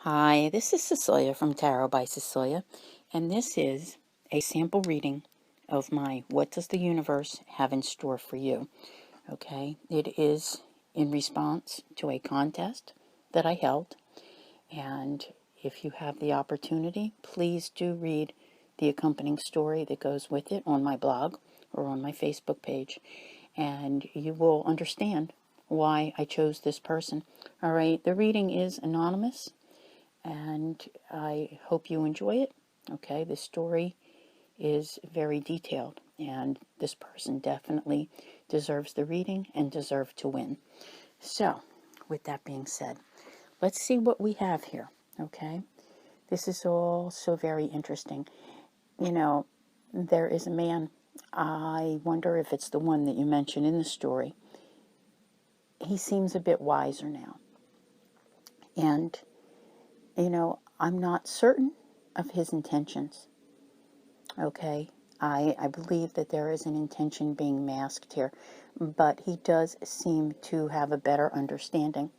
Hi, this is Cecelia from Tarot by Cecelia, and this is a sample reading of my What Does the Universe Have in Store for You? Okay, it is in response to a contest that I held, and if you have the opportunity, please do read the accompanying story that goes with it on my blog or on my Facebook page, and you will understand why I chose this person. All right, the reading is anonymous, and I hope you enjoy it. Okay, the story is very detailed, and this person definitely deserves the reading and deserves to win. So, with that being said, let's see what we have here. Okay, this is all so very interesting. You know, there is a man. I wonder if it's the one that you mentioned in the story. He seems a bit wiser now. And, I'm not certain of his intentions. Okay, I believe that there is an intention being masked here, but he does seem to have a better understanding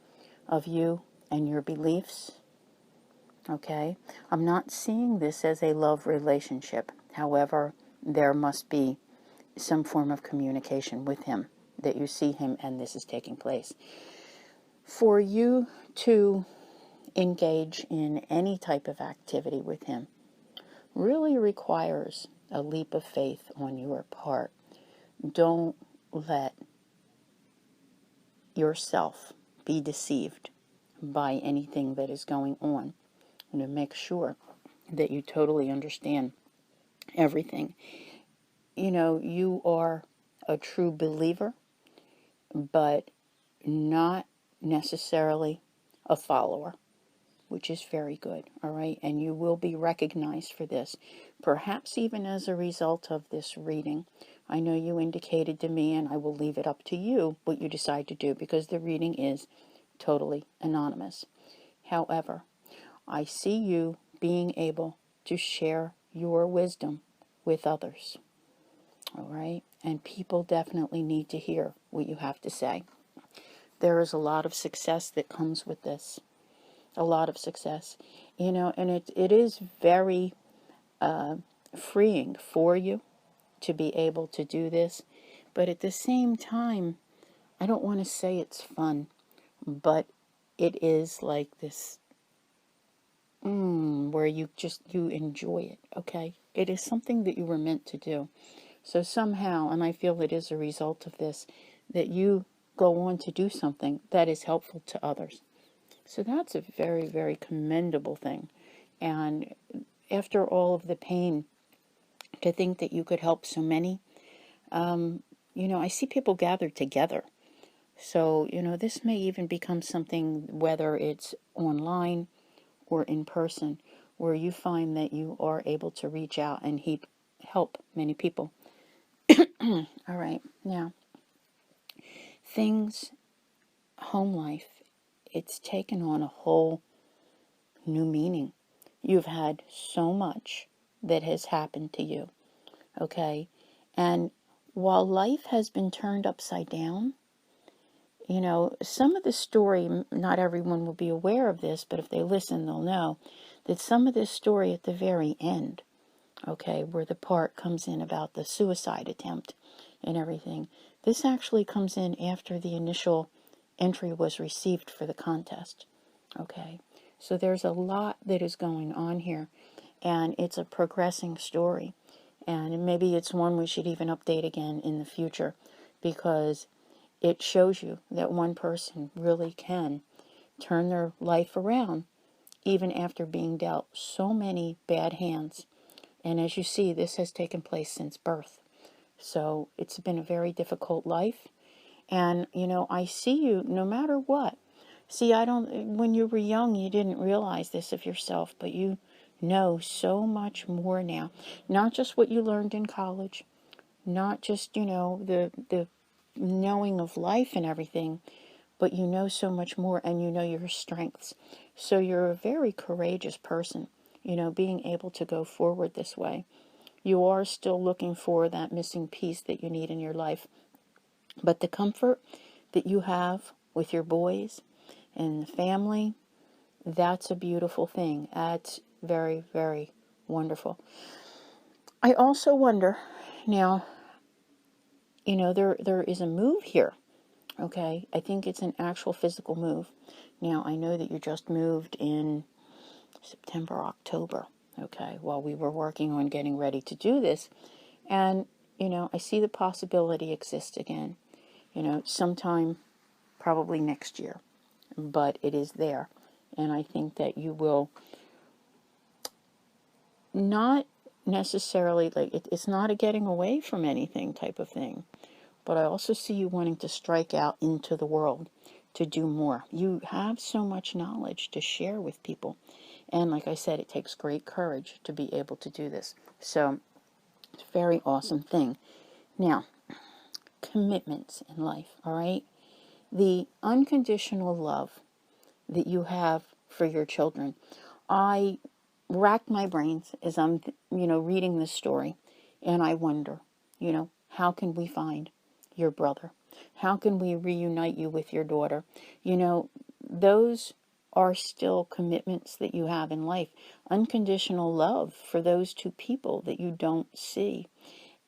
of you and your beliefs. Okay, I'm not seeing this as a love relationship. However, there must be some form of communication with him, that you see him and this is taking place. For you to engage in any type of activity with him really requires a leap of faith on your part. Don't let yourself be deceived by anything that is going on, and to make sure that you totally understand everything. You are a true believer, but not necessarily a follower, which is very good, all right? And you will be recognized for this, perhaps even as a result of this reading. I know you indicated to me, and I will leave it up to you what you decide to do, because the reading is totally anonymous. However, I see you being able to share your wisdom with others, all right? And people definitely need to hear what you have to say. There is a lot of success that comes with this. A lot of success, and it is very freeing for you to be able to do this. But at the same time, I don't want to say it's fun, but it is like this, where you enjoy it. Okay, it is something that you were meant to do. So somehow, and I feel it is a result of this, that you go on to do something that is helpful to others. So that's a very, very commendable thing. And after all of the pain, to think that you could help so many, I see people gathered together. So, this may even become something, whether it's online or in person, where you find that you are able to reach out and help many people. All right. Now, home life, it's taken on a whole new meaning. You've had so much that has happened to you, okay? And while life has been turned upside down, some of the story, not everyone will be aware of this, but if they listen, they'll know that some of this story at the very end, okay, where the part comes in about the suicide attempt and everything, this actually comes in after the initial entry was received for the contest, okay? So there's a lot that is going on here, and it's a progressing story. And maybe it's one we should even update again in the future, because it shows you that one person really can turn their life around even after being dealt so many bad hands. And as you see, this has taken place since birth. So it's been a very difficult life. And, I see you no matter what. See, when you were young, you didn't realize this of yourself, but you know so much more now. Not just what you learned in college, not just, the knowing of life and everything, but you know so much more, and you know your strengths. So you're a very courageous person, being able to go forward this way. You are still looking for that missing piece that you need in your life. But the comfort that you have with your boys and the family, that's a beautiful thing. That's very, very wonderful. I also wonder now, there is a move here. Okay, I think it's an actual physical move. Now, I know that you just moved in September, October, okay, while we were working on getting ready to do this. And, I see the possibility exists again, sometime probably next year, but it is there. And I think that you will not necessarily, like, it's not a getting away from anything type of thing, but I also see you wanting to strike out into the world to do more. You have so much knowledge to share with people. And like I said, it takes great courage to be able to do this. So it's a very awesome thing. Now, commitments in life, all right? The unconditional love that you have for your children. I rack my brains as I'm, reading this story, and I wonder, how can we find your brother? How can we reunite you with your daughter? Those are still commitments that you have in life. Unconditional love for those two people that you don't see.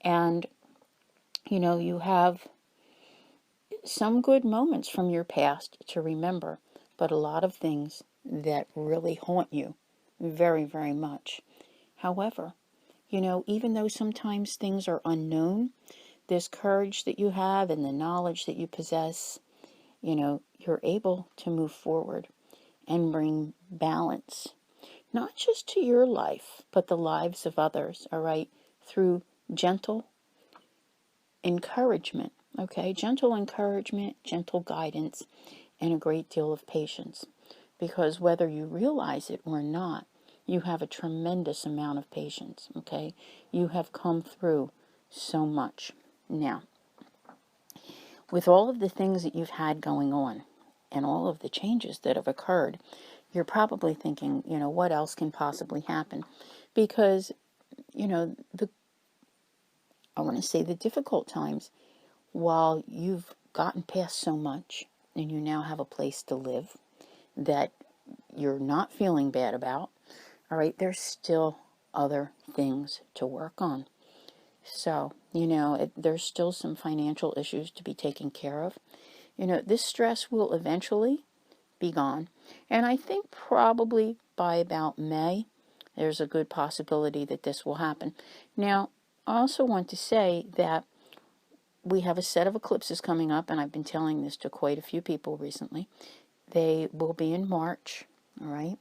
And, you have some good moments from your past to remember, but a lot of things that really haunt you very, very much. However, even though sometimes things are unknown, this courage that you have and the knowledge that you possess, you're able to move forward and bring balance, not just to your life, but the lives of others, all right, through gentle encouragement, okay? Gentle encouragement, gentle guidance, and a great deal of patience. Because whether you realize it or not, you have a tremendous amount of patience, okay? You have come through so much. Now, with all of the things that you've had going on and all of the changes that have occurred, you're probably thinking, what else can possibly happen? Because, I want to say the difficult times, while you've gotten past so much and you now have a place to live that you're not feeling bad about, all right, there's still other things to work on. So, there's still some financial issues to be taken care of. This stress will eventually be gone. And I think probably by about May, there's a good possibility that this will happen. Now, I also want to say that we have a set of eclipses coming up, and I've been telling this to quite a few people recently. They will be in March, all right?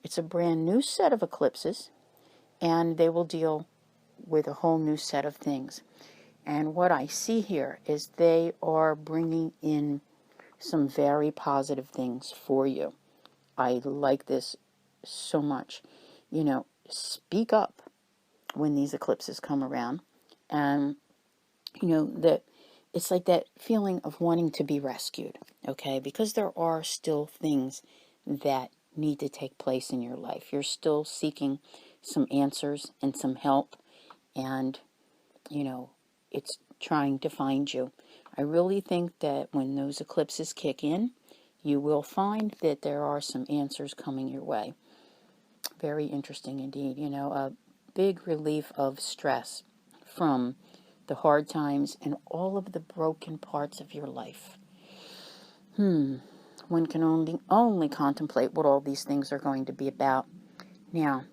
It's a brand new set of eclipses, and they will deal with a whole new set of things. And what I see here is they are bringing in some very positive things for you. I like this so much. Speak up when these eclipses come around. And, that it's like that feeling of wanting to be rescued, okay? Because there are still things that need to take place in your life. You're still seeking some answers and some help, and, it's trying to find you. I really think that when those eclipses kick in, you will find that there are some answers coming your way. Very interesting indeed. A big relief of stress from the hard times and all of the broken parts of your life. One can only contemplate what all these things are going to be about. Now,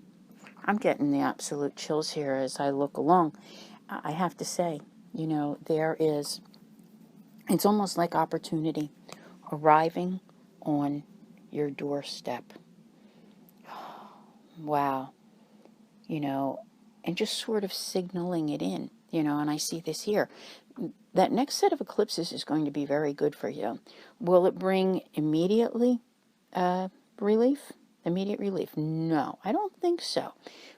I'm getting the absolute chills here as I look along. I have to say, it's almost like opportunity arriving on your doorstep. Wow. And just sort of signaling it in, and I see this here. That next set of eclipses is going to be very good for you. Will it bring immediate relief? No, I don't think so.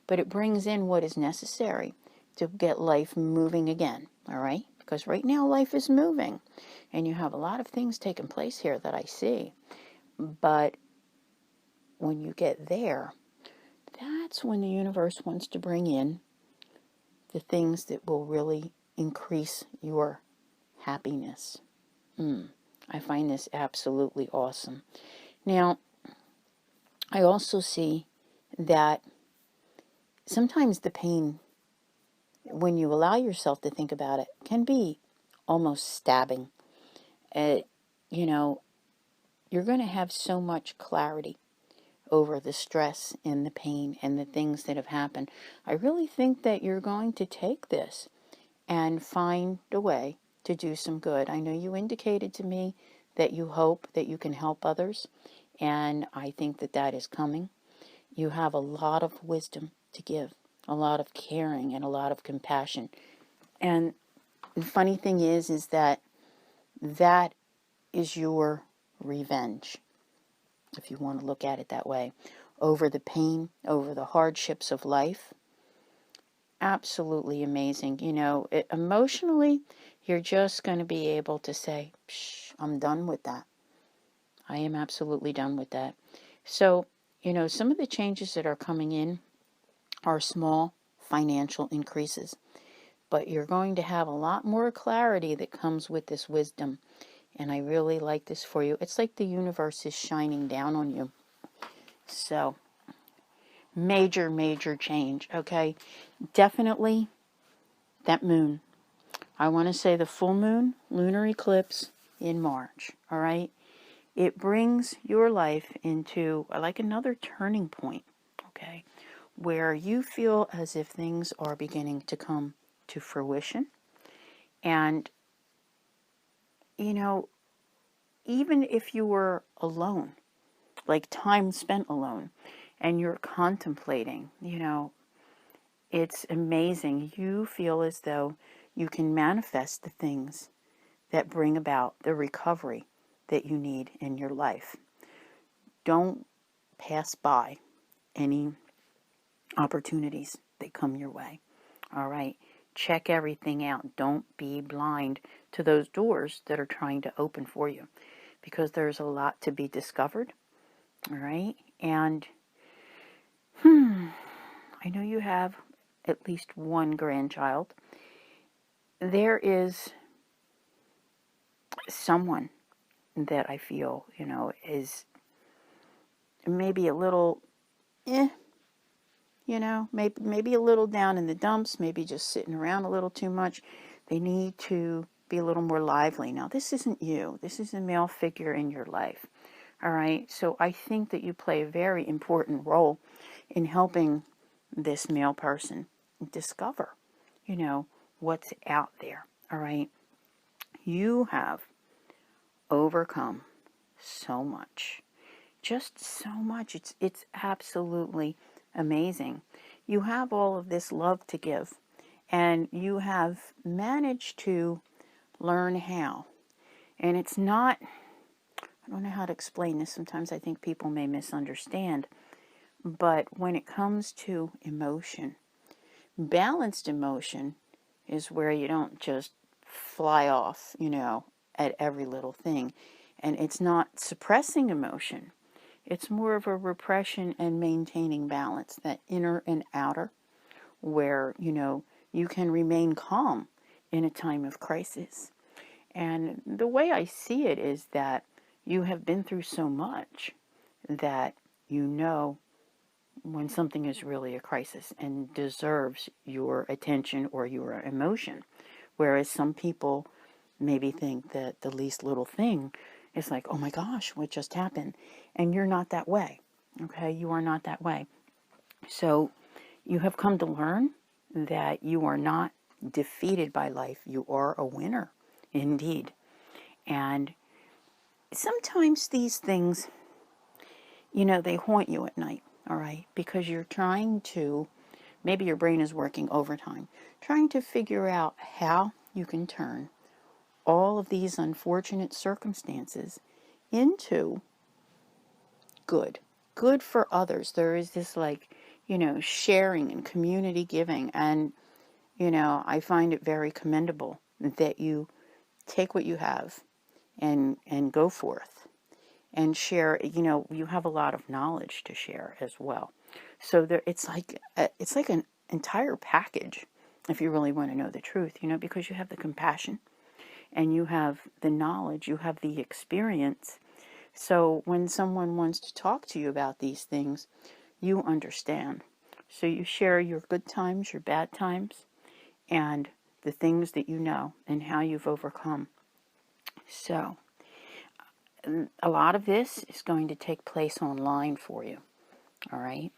But it brings in what is necessary to get life moving again, all right? Because right now life is moving, and you have a lot of things taking place here that I see. But when you get there, that's when the universe wants to bring in the things that will really increase your happiness. I find this absolutely awesome. Now, I also see that sometimes the pain, when you allow yourself to think about it, can be almost stabbing. Uh, you know, you're going to have so much clarity over the stress and the pain and the things that have happened. I really think that you're going to take this and find a way to do some good. I know you indicated to me that you hope that you can help others, and I think that that is coming. You have a lot of wisdom to give, a lot of caring and a lot of compassion. And the funny thing is that that is your revenge, if you want to look at it that way, over the pain, over the hardships of life. Absolutely amazing. Emotionally, you're just going to be able to say, Psh, I'm done with that. I am absolutely done with that. So, some of the changes that are coming in are small financial increases, but you're going to have a lot more clarity that comes with this wisdom. And I really like this for you. It's like the universe is shining down on you. So, major, major change, okay? Definitely that moon. I want to say the full moon, lunar eclipse in March, all right? It brings your life into like another turning point, okay? Where you feel as if things are beginning to come to fruition. And, even if you were alone, like time spent alone, and you're contemplating, it's amazing. You feel as though you can manifest the things that bring about the recovery that you need in your life. Don't pass by any opportunities that come your way. All right. Check everything out. Don't be blind to those doors that are trying to open for you, because there's a lot to be discovered. All right. And I know you have at least one grandchild. There is someone that I feel, is maybe a little, maybe a little down in the dumps, maybe just sitting around a little too much. They need to be a little more lively. Now, this isn't you. This is a male figure in your life. All right. So I think that you play a very important role in helping this male person discover, what's out there. All right. You have overcome so much. Just so much. It's absolutely amazing. You have all of this love to give, and you have managed to learn how. And it's not, I don't know how to explain this. Sometimes I think people may misunderstand. But when it comes to emotion, balanced emotion is where you don't just fly off, at every little thing. And it's not suppressing emotion. It's more of a repression and maintaining balance, that inner and outer, where, you can remain calm in a time of crisis. And the way I see it is that you have been through so much that you know when something is really a crisis and deserves your attention or your emotion. Whereas some people maybe think that the least little thing is like, oh my gosh, what just happened? And you're not that way. Okay, you are not that way. So you have come to learn that you are not defeated by life. You are a winner, indeed. And sometimes these things, they haunt you at night, all right? Because you're trying to, maybe your brain is working overtime, trying to figure out how you can turn all of these unfortunate circumstances into good. Good for others. There is this sharing and community giving. And, I find it very commendable that you take what you have and go forth and share. You have a lot of knowledge to share as well. So it's like an entire package, if you really want to know the truth, because you have the compassion and you have the knowledge, you have the experience. So when someone wants to talk to you about these things, you understand. So you share your good times, your bad times, and the things that you know and how you've overcome. So a lot of this is going to take place online for you. All right?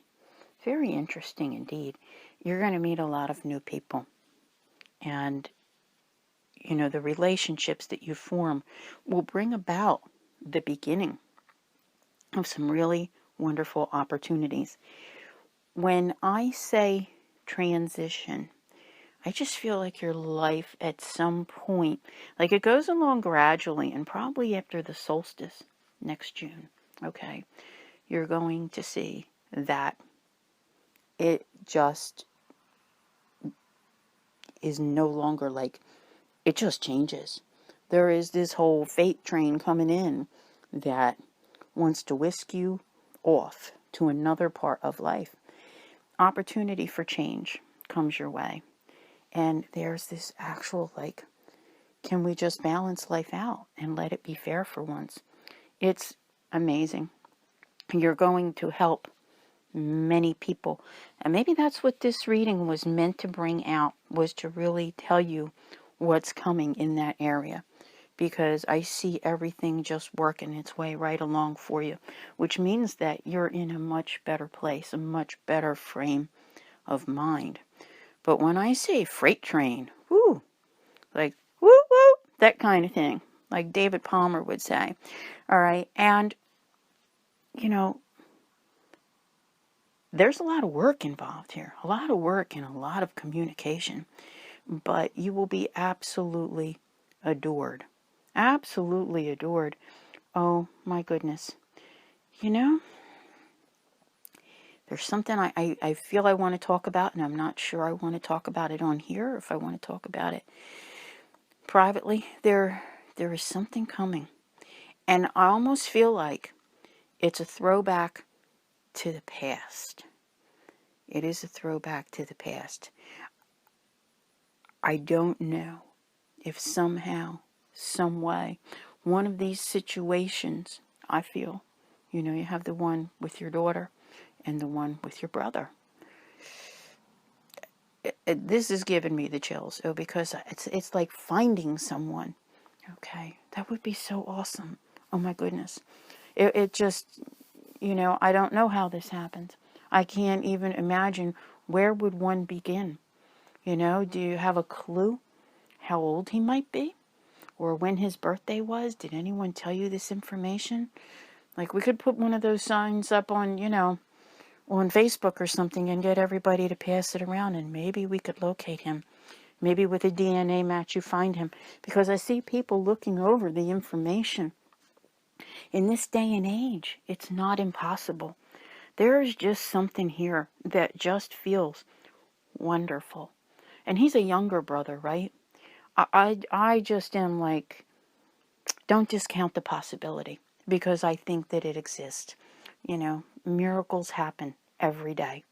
Very interesting indeed. You're going to meet a lot of new people. And, you know, the relationships that you form will bring about the beginning of some really wonderful opportunities. When I say transition, I just feel like your life at some point, like it goes along gradually, and probably after the solstice next June, okay, you're going to see that it just is no longer like, it just changes. There is this whole fate train coming in that wants to whisk you off to another part of life. Opportunity for change comes your way. And there's this actual, like, can we just balance life out and let it be fair for once? It's amazing. You're going to help many people. And maybe that's what this reading was meant to bring out, was to really tell you what's coming in that area. Because I see everything just working its way right along for you, which means that you're in a much better place, a much better frame of mind. But when I say freight train, whoo, like woo woo, that kind of thing, like David Palmer would say. All right. And, you know, there's a lot of work involved here, a lot of work and a lot of communication, but you will be absolutely adored. Absolutely adored. Oh my goodness. You know, there's something I feel I want to talk about, and I'm not sure I want to talk about it on here, or if I want to talk about it privately. There is something coming. And I almost feel like it's a throwback to the past. It is a throwback to the past. I don't know if somehow, some way, one of these situations, I feel, you know, you have the one with your daughter and the one with your brother. This is giving me the chills, because it's like finding someone. Okay, that would be so awesome. Oh my goodness. It just, you know, I don't know how this happens. I can't even imagine, where would one begin? You know, do you have a clue how old he might be? Or when his birthday was? Did anyone tell you this information? Like, we could put one of those signs up on, you know, on Facebook or something, and get everybody to pass it around, and maybe we could locate him. Maybe with a DNA match you find him. Because I see people looking over the information. In this day and age, it's not impossible. There is just something here that just feels wonderful. And he's a younger brother, right? I just am like, don't discount the possibility, because I think that it exists. You know, miracles happen every day.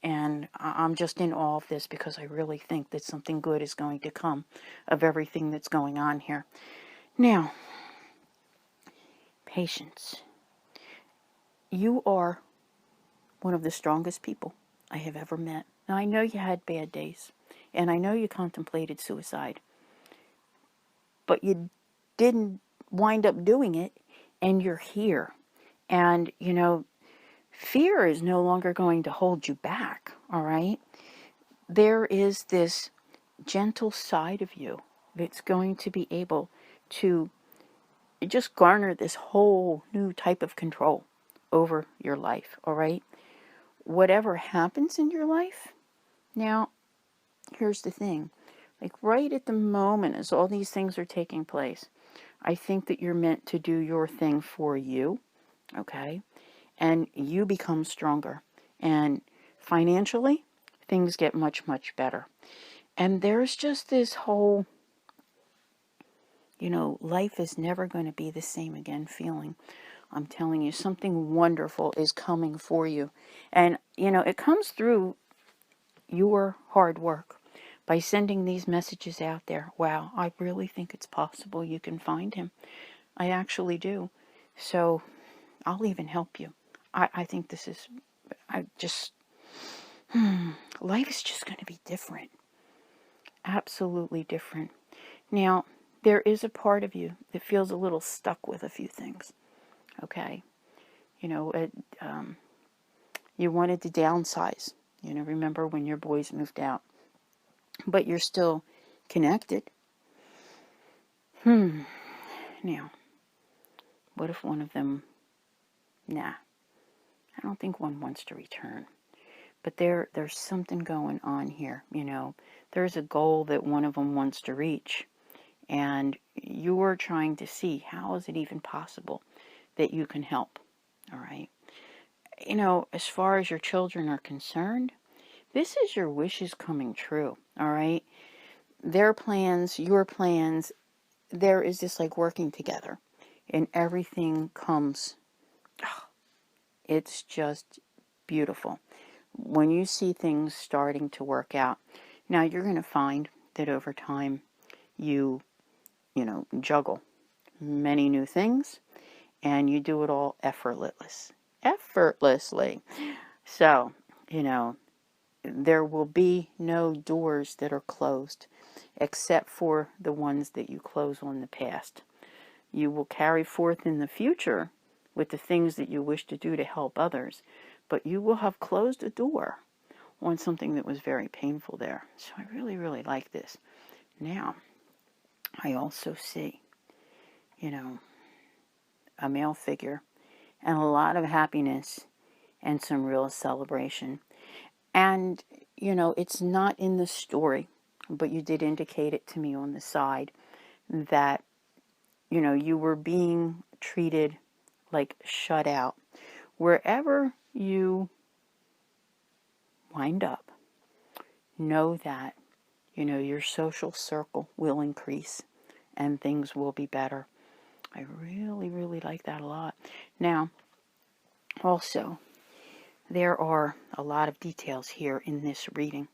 And I'm just in awe of this, because I really think that something good is going to come of everything that's going on here. Now, patience. You are one of the strongest people I have ever met. Now, I know you had bad days, and I know you contemplated suicide, but you didn't wind up doing it, and you're here. And, you know, fear is no longer going to hold you back, all right? There is this gentle side of you that's going to be able to just garner this whole new type of control over your life, all right? Whatever happens in your life, now, here's the thing. Like, right at the moment, as all these things are taking place, I think that you're meant to do your thing for you, okay? And you become stronger. And financially, things get much, much better. And there's just this whole, you know, life is never going to be the same again feeling. I'm telling you, something wonderful is coming for you. And, you know, it comes through your hard work by sending these messages out there. Wow, I really think it's possible you can find him. I actually do. So I'll even help you. I think this is, I just, life is just going to be different. Absolutely different. Now, there is a part of you that feels a little stuck with a few things. Okay? You know, you wanted to downsize. You know, remember when your boys moved out. But you're still connected. Now, what if one of them, nah, I don't think one wants to return. But there's something going on here, you know. There's a goal that one of them wants to reach. And you're trying to see, how is it even possible that you can help? All right. You know, as far as your children are concerned, this is your wishes coming true. All right. Their plans, your plans, there is this like working together. And everything comes, it's just beautiful. When you see things starting to work out, now you're going to find that over time you juggle many new things and you do it all effortlessly. So, there will be no doors that are closed except for the ones that you close on the past. You will carry forth in the future with the things that you wish to do to help others, but you will have closed a door on something that was very painful there. So I really, really like this. Now, I also see, a male figure and a lot of happiness and some real celebration. And, it's not in the story, but you did indicate it to me on the side that, you were being treated like shut out. Wherever you wind up, know that, your social circle will increase and things will be better. I really, really like that a lot. Now, also, there are a lot of details here in this reading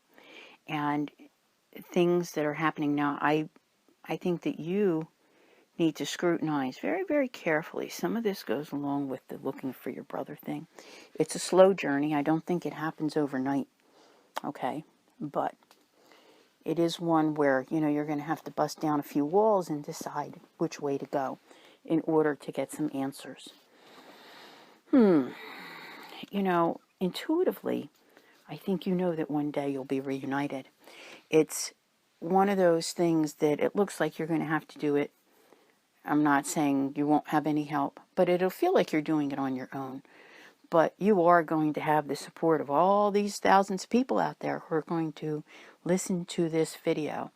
and things that are happening now. I think that you need to scrutinize very, very carefully. Some of this goes along with the looking for your brother thing. It's a slow journey. I don't think it happens overnight, okay? But it is one where, you're going to have to bust down a few walls and decide which way to go in order to get some answers. Intuitively, I think you know that one day you'll be reunited. It's one of those things that it looks like you're going to have to do it. I'm not saying you won't have any help, but it'll feel like you're doing it on your own. But you are going to have the support of all these thousands of people out there who are going to listen to this video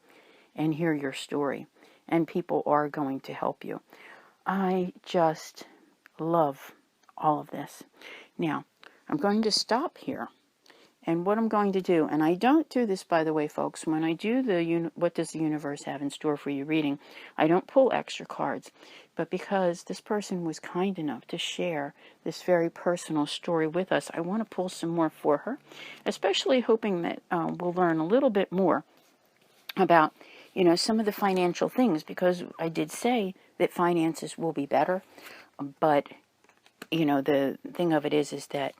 and hear your story. And people are going to help you. I just love all of this. Now, I'm going to stop here. And what I'm going to do, and I don't do this, by the way, folks, when I do the What Does the Universe Have in Store for You reading, I don't pull extra cards. But because this person was kind enough to share this very personal story with us, I want to pull some more for her, especially hoping that we'll learn a little bit more about, some of the financial things, because I did say that finances will be better, but, the thing of it is that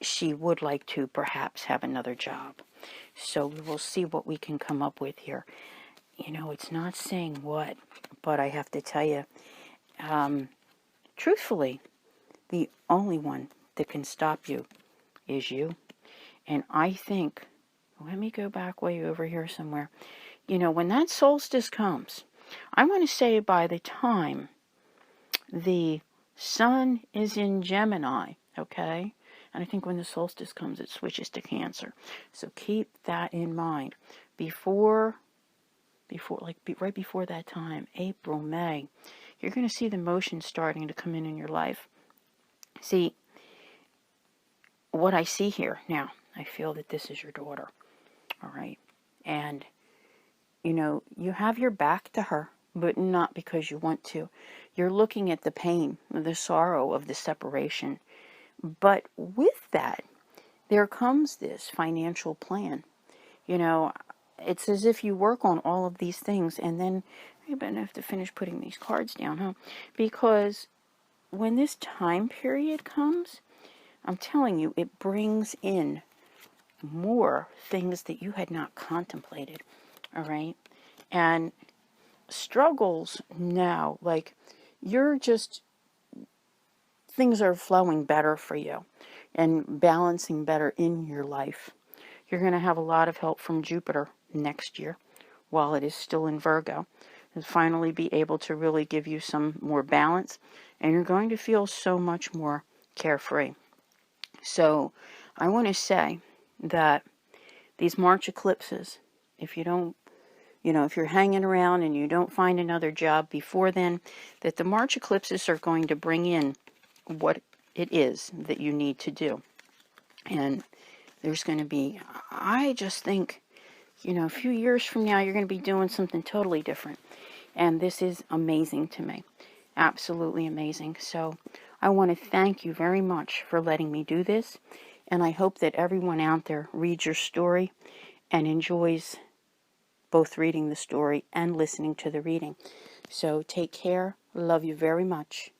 she would like to perhaps have another job. So we will see what we can come up with here. It's not saying what, but I have to tell you, truthfully, the only one that can stop you is you. And I think, let me go back way over here somewhere. When that solstice comes, I want to say by the time the sun is in Gemini, okay? And I think when the solstice comes, it switches to Cancer. So keep that in mind. Right before that time, April, May, you're going to see the motion starting to come in your life. See, what I see here now, I feel that this is your daughter, all right? And, you have your back to her, but not because you want to. You're looking at the pain, the sorrow of the separation. But with that, there comes this financial plan. It's as if you work on all of these things and then I'm going to have to finish putting these cards down, huh? Because when this time period comes, I'm telling you, it brings in more things that you had not contemplated, all right? And struggles now, like, you're just, things are flowing better for you and balancing better in your life. You're going to have a lot of help from Jupiter next year while it is still in Virgo, and finally be able to really give you some more balance, and you're going to feel so much more carefree. So I want to say that these March eclipses, if you don't, if you're hanging around and you don't find another job before then, that the March eclipses are going to bring in what it is that you need to do. And there's going to be, I just think, a few years from now, you're going to be doing something totally different. And this is amazing to me. Absolutely amazing. So I want to thank you very much for letting me do this. And I hope that everyone out there reads your story and enjoys both reading the story and listening to the reading. So take care. Love you very much.